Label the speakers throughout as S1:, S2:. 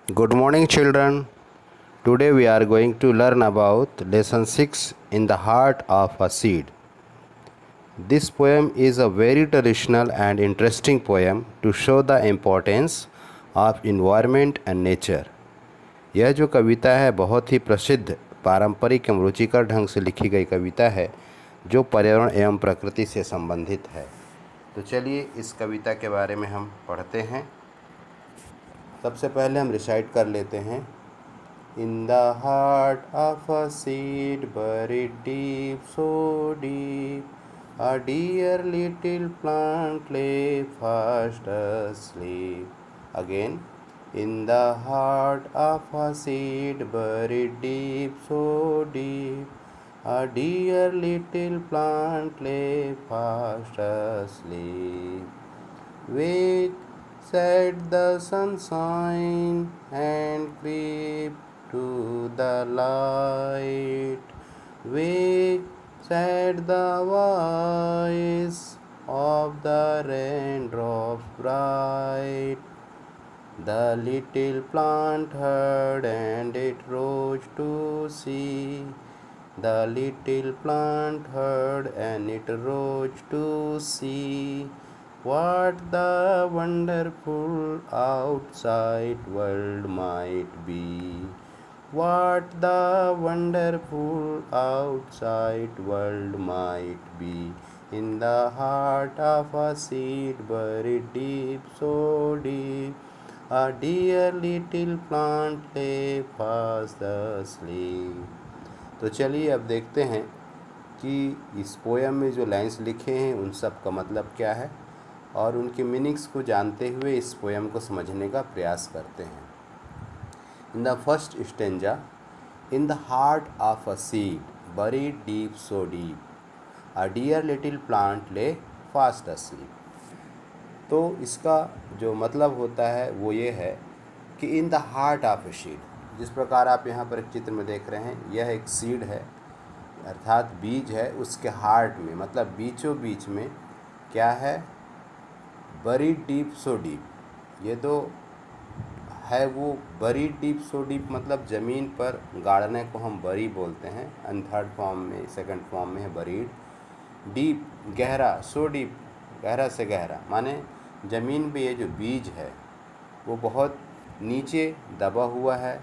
S1: Good morning, children. Today we are going to learn about lesson 6 in the heart of a seed. This poem is a very traditional and interesting poem to show the importance of environment and nature. यह जो कविता है बहुत ही प्रसिद्ध पारंपरिक एवं रुचिकर ढंग से लिखी गई कविता है जो पर्यावरण एवं प्रकृति से संबंधित है। तो चलिए इस कविता के बारे में हम पढ़ते हैं। सबसे पहले हम रिसाइट कर लेते हैं। In the heart of a seed buried deep, so deep, a dear little plant lay fast asleep. Again. In the heart of a seed buried deep, so deep, a dear little plant lay fast asleep. Wake, said the sunshine, and creep to the light. Wake, said the voice of the raindrops bright. The little plant heard and it rose to see. The little plant heard and it rose to see what the wonderful outside world might be. What the wonderful outside world might be. In the heart of a seed buried deep, so deep, a dear little plant lay fast asleep. तो चलिए अब देखते हैं कि इस poem में जो lines लिखे हैं उन सब का मतलब क्या है और उनके मीनिंग्स को जानते हुए इस पोयम को समझने का प्रयास करते हैं। In the first stanza, in the heart of a seed buried deep, so deep, a dear little plant lay fast asleep. तो इसका जो मतलब होता है वो ये है कि in the heart of a seed, जिस प्रकार आप यहाँ पर एक चित्र में देख रहे हैं, यह एक सीड है अर्थात बीज है। उसके हार्ट में मतलब बीचों बीच में क्या है, बरीड डीप सो डीप। ये तो है वो बरीड डीप सो डीप मतलब ज़मीन पर गाड़ने को हम बरी बोलते हैं। एंड थर्ड फॉर्म में सेकंड फॉर्म में है बरीड। डीप गहरा, सो डीप गहरा से गहरा, माने ज़मीन पे ये जो बीज है वो बहुत नीचे दबा हुआ है,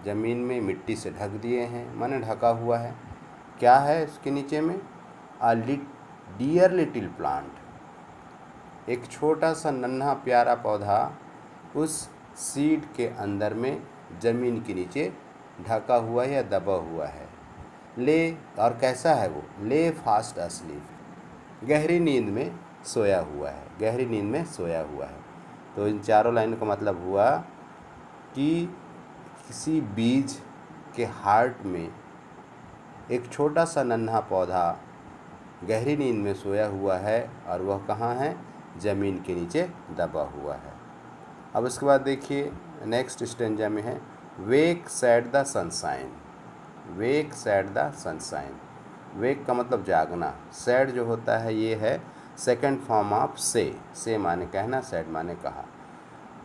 S1: ज़मीन में मिट्टी से ढक दिए हैं, माने ढका हुआ है। क्या है इसके नीचे में, डियर लिटिल प्लांट, एक छोटा सा नन्हा प्यारा पौधा उस सीड के अंदर में ज़मीन के नीचे ढका हुआ है या दबा हुआ है। ले, और कैसा है वो, ले फास्ट असलीप, गहरी नींद में सोया हुआ है, गहरी नींद में सोया हुआ है। तो इन चारों लाइनों का मतलब हुआ कि किसी बीज के हार्ट में एक छोटा सा नन्हा पौधा गहरी नींद में सोया हुआ है और वह कहाँ है, ज़मीन के नीचे दबा हुआ है। अब उसके बाद देखिए नेक्स्ट स्टेंजा में है, wake said the sunshine, wake said the sunshine. Wake का मतलब जागना, सैड जो होता है ये है सेकंड फॉर्म ऑफ से माने कहना, सैड माने कहा।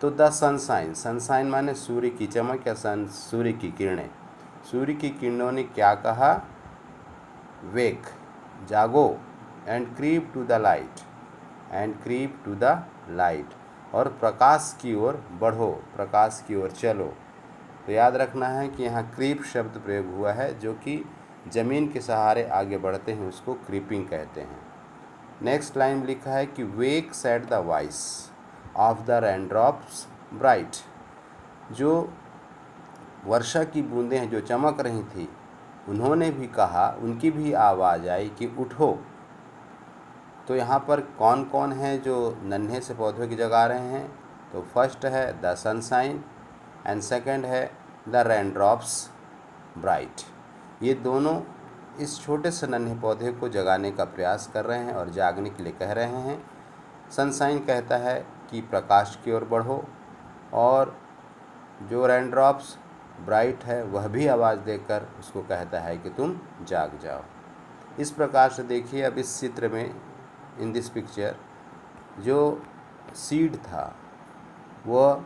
S1: तो द सनशाइन, सनशाइन माने सूर्य की चमक या सूर्य की किरणें। सूर्य की किरणों ने क्या कहा, वेक जागो, and creep to the light, and creep to the light, और प्रकाश की ओर बढ़ो, प्रकाश की ओर चलो। तो याद रखना है कि यहाँ क्रीप शब्द प्रयोग हुआ है, जो कि ज़मीन के सहारे आगे बढ़ते हैं उसको क्रीपिंग कहते हैं। नेक्स्ट लाइन में लिखा है कि wake set the voice of the raindrops bright, जो वर्षा की बूंदें हैं जो चमक रही थी उन्होंने भी कहा, उनकी भी आवाज़ आई कि उठो। तो यहाँ पर कौन कौन है जो नन्हे से पौधों की जगा रहे हैं, तो फर्स्ट है द सनशाइन एंड सेकंड है द रेनड्रॉप्स ब्राइट। ये दोनों इस छोटे से नन्हे पौधे को जगाने का प्रयास कर रहे हैं और जागने के लिए कह रहे हैं। सनशाइन कहता है कि प्रकाश की ओर बढ़ो, और जो रेनड्रॉप्स ब्राइट है वह भी आवाज़ देकर उसको कहता है कि तुम जाग जाओ। इस प्रकार से देखिए अब इस चित्र में, इन दिस पिक्चर, जो सीड था वह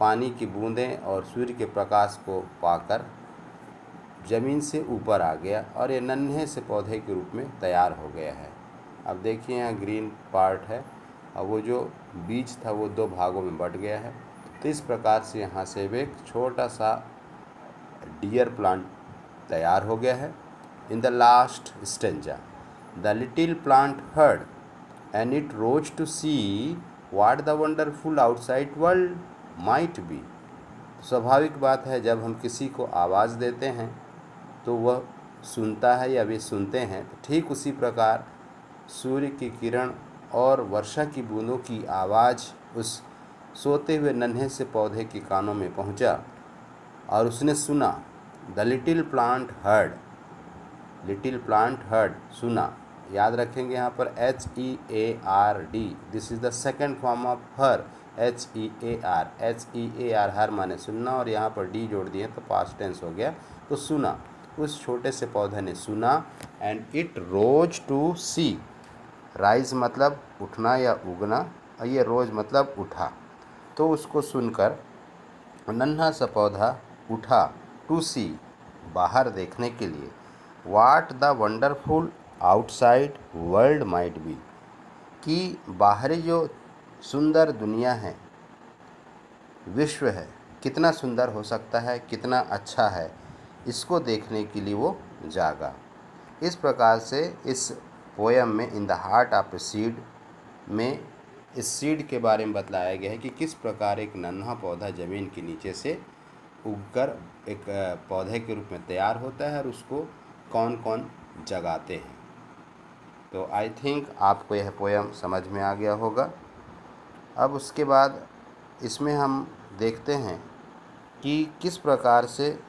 S1: पानी की बूंदें और सूर्य के प्रकाश को पाकर ज़मीन से ऊपर आ गया और ये नन्हे से पौधे के रूप में तैयार हो गया है। अब देखिए यहाँ ग्रीन पार्ट है और वो जो बीज था वो 2 भागों में बट गया है। तो इस प्रकार से यहाँ से एक छोटा सा डियर प्लांट तैयार हो गया है। In the last stanza the little plant heard and it rose to see what the wonderful outside world might be. स्वाभाविक बात है, जब हम किसी को आवाज़ देते हैं तो वह सुनता है या वे सुनते हैं। तो ठीक उसी प्रकार सूर्य की किरण और वर्षा की बूंदों की आवाज़ उस सोते हुए नन्हे से पौधे के कानों में पहुंचा और उसने सुना। The little plant heard, little plant heard, सुना। याद रखेंगे यहाँ पर HEARD, this is the second form of her. HEAR हर माने सुनना और यहाँ पर डी जोड़ दिए तो पास्ट टेंस हो गया। तो सुना, उस छोटे से पौधे ने सुना। And it rose to see, rise मतलब उठना या उगना और ये रोज मतलब उठा। तो उसको सुनकर नन्हा सा पौधा उठा टू सी, बाहर देखने के लिए। What the wonderful outside world might B, कि बाहरी जो सुंदर दुनिया है, विश्व है, कितना सुंदर हो सकता है, कितना अच्छा है, इसको देखने के लिए वो जागा। इस प्रकार से इस पोयम में in the heart of a seed में इस सीड के बारे में बतलाया गया है कि किस प्रकार एक नन्हा पौधा ज़मीन के नीचे से उगकर एक पौधे के रूप में तैयार होता है और उसको कौन कौन जगाते हैं। तो आई थिंक आपको यह पोयम समझ में आ गया होगा। अब उसके बाद इसमें हम देखते हैं कि किस प्रकार से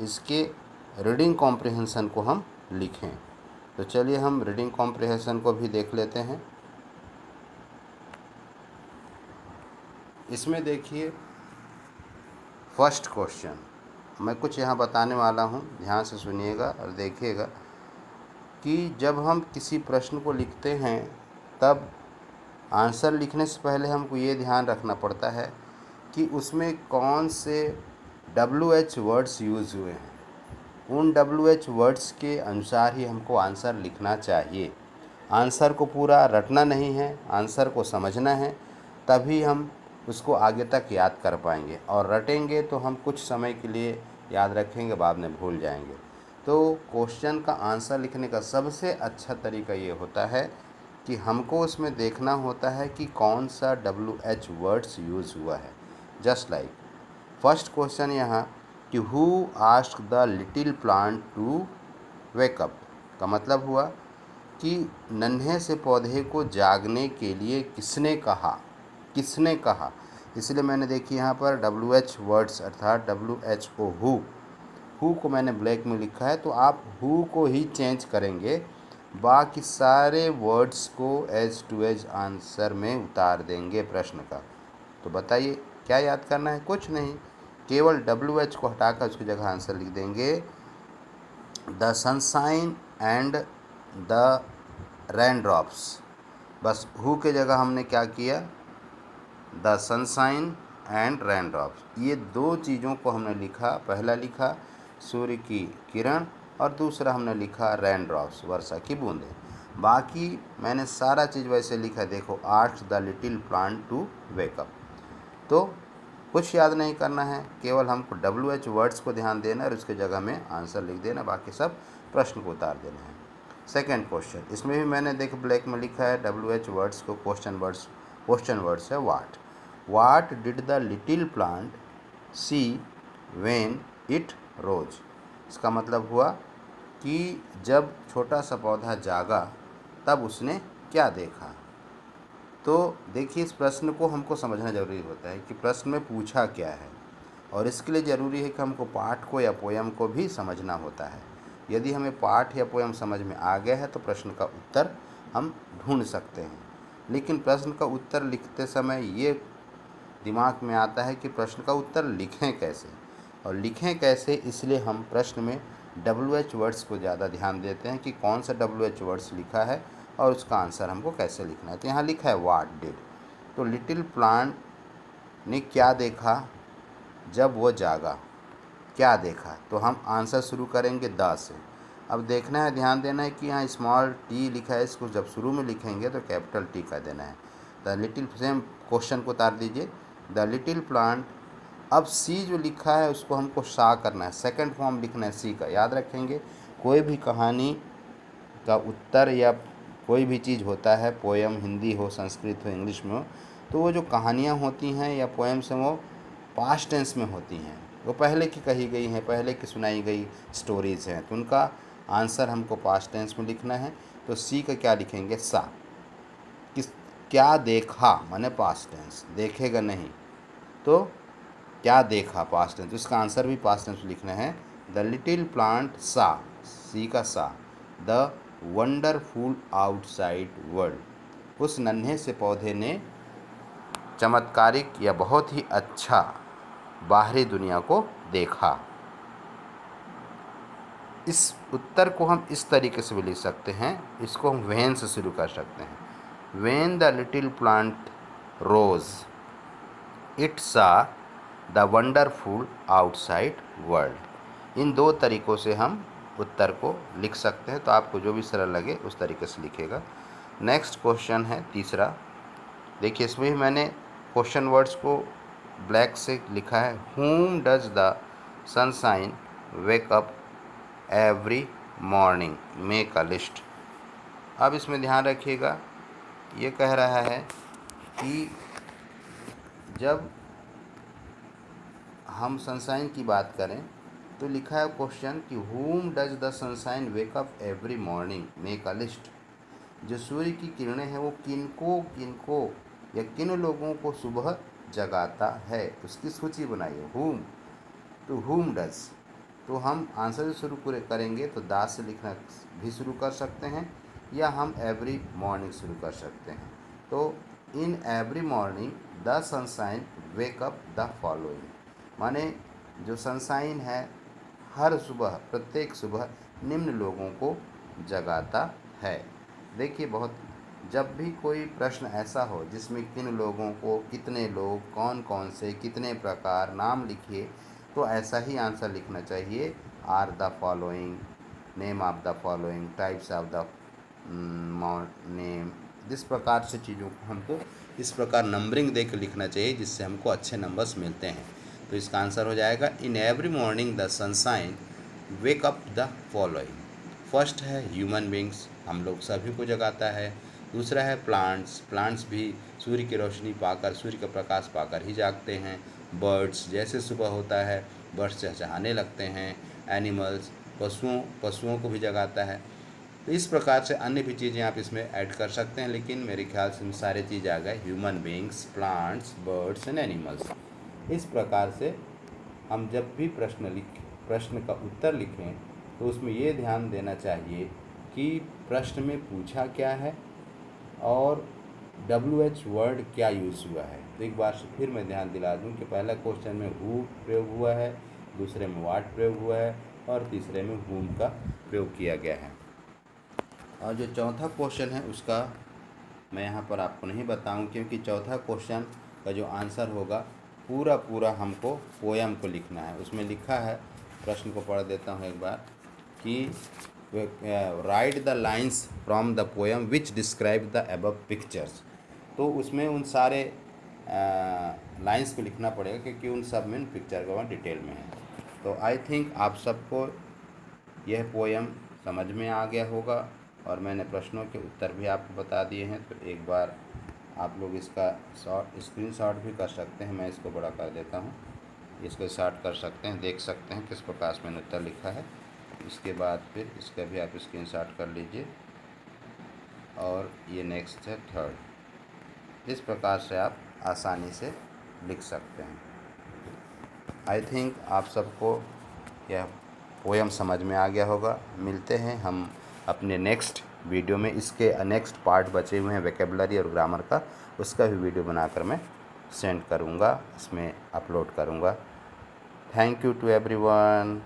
S1: इसके रीडिंग कॉम्प्रिहेंशन को हम लिखें। तो चलिए हम रीडिंग कॉम्प्रिहेंशन को भी देख लेते हैं। इसमें देखिए फर्स्ट क्वेश्चन, मैं कुछ यहाँ बताने वाला हूँ, ध्यान से सुनिएगा और देखिएगा कि जब हम किसी प्रश्न को लिखते हैं तब आंसर लिखने से पहले हमको ये ध्यान रखना पड़ता है कि उसमें कौन से WH वर्ड्स यूज़ हुए हैं। उन WH वर्ड्स के अनुसार ही हमको आंसर लिखना चाहिए। आंसर को पूरा रटना नहीं है, आंसर को समझना है, तभी हम उसको आगे तक याद कर पाएंगे। और रटेंगे तो हम कुछ समय के लिए याद रखेंगे, बाद में भूल जाएंगे। तो क्वेश्चन का आंसर लिखने का सबसे अच्छा तरीका ये होता है कि हमको उसमें देखना होता है कि कौन सा WH वर्ड्स यूज़ हुआ है। जस्ट लाइक फर्स्ट क्वेश्चन यहाँ कि who asked the little plant to wake up, का मतलब हुआ कि नन्हे से पौधे को जागने के लिए किसने कहा, किसने कहा। इसलिए मैंने देखी यहाँ पर WH वर्ड्स अर्थात WHO, हु को मैंने ब्लैक में लिखा है, तो आप हु को ही चेंज करेंगे, बाकी सारे वर्ड्स को एज टू एज आंसर में उतार देंगे प्रश्न का। तो बताइए क्या याद करना है? कुछ नहीं, केवल WH को हटाकर उसकी जगह आंसर लिख देंगे the sunshine and the rain drops. बस हु के जगह हमने क्या किया, the sunshine and rain drops. ये दो चीज़ों को हमने लिखा, पहला लिखा सूर्य की किरण और दूसरा हमने लिखा रेन ड्रॉप्स, वर्षा की बूंदें। बाकी मैंने सारा चीज़ वैसे लिखा, देखो asked the little plant to wake up. तो कुछ याद नहीं करना है, केवल हमको WH वर्ड्स को ध्यान देना और उसके जगह में आंसर लिख देना, बाकी सब प्रश्न को उतार देना है। सेकेंड क्वेश्चन, इसमें भी मैंने देख ब्लैक में लिखा है WH वर्ड्स को, क्वेश्चन वर्ड्स है what did the little plant see when it rose. इसका मतलब हुआ कि जब छोटा सा पौधा जागा तब उसने क्या देखा। तो देखिए इस प्रश्न को हमको समझना ज़रूरी होता है कि प्रश्न में पूछा क्या है, और इसके लिए ज़रूरी है कि हमको पाठ को या पोयम को भी समझना होता है। यदि हमें पाठ या पोयम समझ में आ गया है तो प्रश्न का उत्तर हम ढूंढ सकते हैं। लेकिन प्रश्न का उत्तर लिखते समय ये दिमाग में आता है कि प्रश्न का उत्तर लिखें कैसे, और लिखें कैसे, इसलिए हम प्रश्न में WH वर्ड्स को ज़्यादा ध्यान देते हैं कि कौन सा WH वर्ड्स लिखा है और उसका आंसर हमको कैसे लिखना है। तो यहाँ लिखा है व्हाट डिड, तो लिटिल प्लांट ने क्या देखा जब वो जागा। क्या देखा, तो हम आंसर शुरू करेंगे द से। अब देखना है, ध्यान देना है कि यहाँ स्मॉल टी लिखा है, इसको जब शुरू में लिखेंगे तो कैपिटल टी का देना है। द लिटिल, सेम क्वेश्चन को उतार दीजिए, द लिटिल प्लांट। अब सी जो लिखा है उसको हमको सा करना है, सेकंड फॉर्म लिखना है सी का। याद रखेंगे, कोई भी कहानी का उत्तर या कोई भी चीज़ होता है, पोएम हिंदी हो, संस्कृत हो, इंग्लिश में हो, तो वो जो कहानियाँ होती हैं या पोएम्स हैं वो पास्ट टेंस में होती हैं, वो पहले की कही गई हैं, पहले की सुनाई गई स्टोरीज़ हैं, तो उनका आंसर हमको पास्ट टेंस में लिखना है। तो सी का क्या लिखेंगे, सा। किस, क्या देखा माने पास्ट टेंस, देखेगा नहीं, तो क्या देखा पास्ट टेंस, तो इसका आंसर भी पास्ट टेंस में लिखना है। द लिटिल प्लांट सा, सी का सा, द वंडरफुल आउटसाइड वर्ल्ड, उस नन्हे से पौधे ने चमत्कारिक या बहुत ही अच्छा बाहरी दुनिया को देखा। इस उत्तर को हम इस तरीके से भी लिख सकते हैं, इसको हम व्हेन से शुरू कर सकते हैं। When the little plant rose it saw the wonderful outside world. इन दो तरीक़ों से हम उत्तर को लिख सकते हैं, तो आपको जो भी सरल लगे उस तरीके से लिखेगा। नेक्स्ट क्वेश्चन है तीसरा। देखिए, इसमें भी मैंने क्वेश्चन वर्ड्स को ब्लैक से लिखा है। whom does the sunshine wake up every morning, make a list। अब इसमें ध्यान रखिएगा, ये कह रहा है कि जब हम सनशाइन की बात करें तो लिखा है क्वेश्चन कि whom does the sunshine wake up every morning, make a list। जो सूर्य की किरणें हैं वो किनको या किन लोगों को सुबह जगाता है, उसकी सूची बनाइए। whom, तो whom does, तो हम आंसर से शुरू पूरे करेंगे तो दा से लिखना भी शुरू कर सकते हैं या हम एवरी मॉर्निंग शुरू कर सकते हैं। तो in every morning the sunshine wake up the following, माने जो सनशाइन है हर सुबह, प्रत्येक सुबह निम्न लोगों को जगाता है। देखिए, बहुत जब भी कोई प्रश्न ऐसा हो जिसमें किन लोगों को, कितने लोग, कौन कौन से, कितने प्रकार, नाम लिखिए, तो ऐसा ही आंसर लिखना चाहिए। Are the following, name of the following, types of the name, जिस प्रकार से चीज़ों को हमको इस प्रकार नंबरिंग दे के लिखना चाहिए जिससे हमको अच्छे नंबर्स मिलते हैं। तो इसका आंसर हो जाएगा in every morning the sunshine wake up the following. First है ह्यूमन बींग्स, हम लोग सभी को जगाता है। दूसरा है प्लांट्स, प्लांट्स भी सूर्य की रोशनी पाकर, सूर्य का प्रकाश पाकर ही जागते हैं। बर्ड्स, जैसे सुबह होता है बर्ड्स चहचहाने लगते हैं। एनिमल्स, पशुओं को भी जगाता है। तो इस प्रकार से अन्य भी चीज़ें आप इसमें ऐड कर सकते हैं, लेकिन मेरे ख्याल से सारे चीज़ आ गए, human beings, plants, birds and animals. इस प्रकार से हम जब भी प्रश्न का उत्तर लिखें तो उसमें ये ध्यान देना चाहिए कि प्रश्न में पूछा क्या है और WH वर्ड क्या यूज़ हुआ है। तो एक बार से फिर मैं ध्यान दिला दूं कि पहला क्वेश्चन में हु प्रयोग हुआ है, दूसरे में व्हाट प्रयोग हुआ है और तीसरे में whom का प्रयोग किया गया है। और जो चौथा क्वेश्चन है उसका मैं यहाँ पर आपको नहीं बताऊँ, क्योंकि चौथा क्वेश्चन का जो आंसर होगा पूरा हमको पोएम को लिखना है। उसमें लिखा है, प्रश्न को पढ़ देता हूँ एक बार, कि right the lines from the poem which describe the above pictures. तो उसमें उन सारे लाइन्स को लिखना पड़ेगा क्योंकि उन सब में पिक्चर का वहाँ डिटेल में है। तो आई थिंक आप सबको यह पोएम समझ में आ गया होगा और मैंने प्रश्नों के उत्तर भी आपको बता दिए हैं। तो एक बार आप लोग इसका स्क्रीनशॉट भी कर सकते हैं, मैं इसको बड़ा कर देता हूँ, इसको शॉर्ट कर सकते हैं, देख सकते हैं किस प्रकार से मैंने उत्तर लिखा है। इसके बाद फिर इसका भी आप स्क्रीनशॉट कर लीजिए और ये नेक्स्ट है थर्ड। इस प्रकार से आप आसानी से लिख सकते हैं। आई थिंक आप सबको यह पोएम समझ में आ गया होगा। मिलते हैं हम अपने नेक्स्ट वीडियो में। इसके नेक्स्ट पार्ट बचे हुए हैं वोकैबुलरी और ग्रामर का, उसका भी वीडियो बनाकर मैं सेंड करूँगा, इसमें अपलोड करूँगा। Thank you to everyone.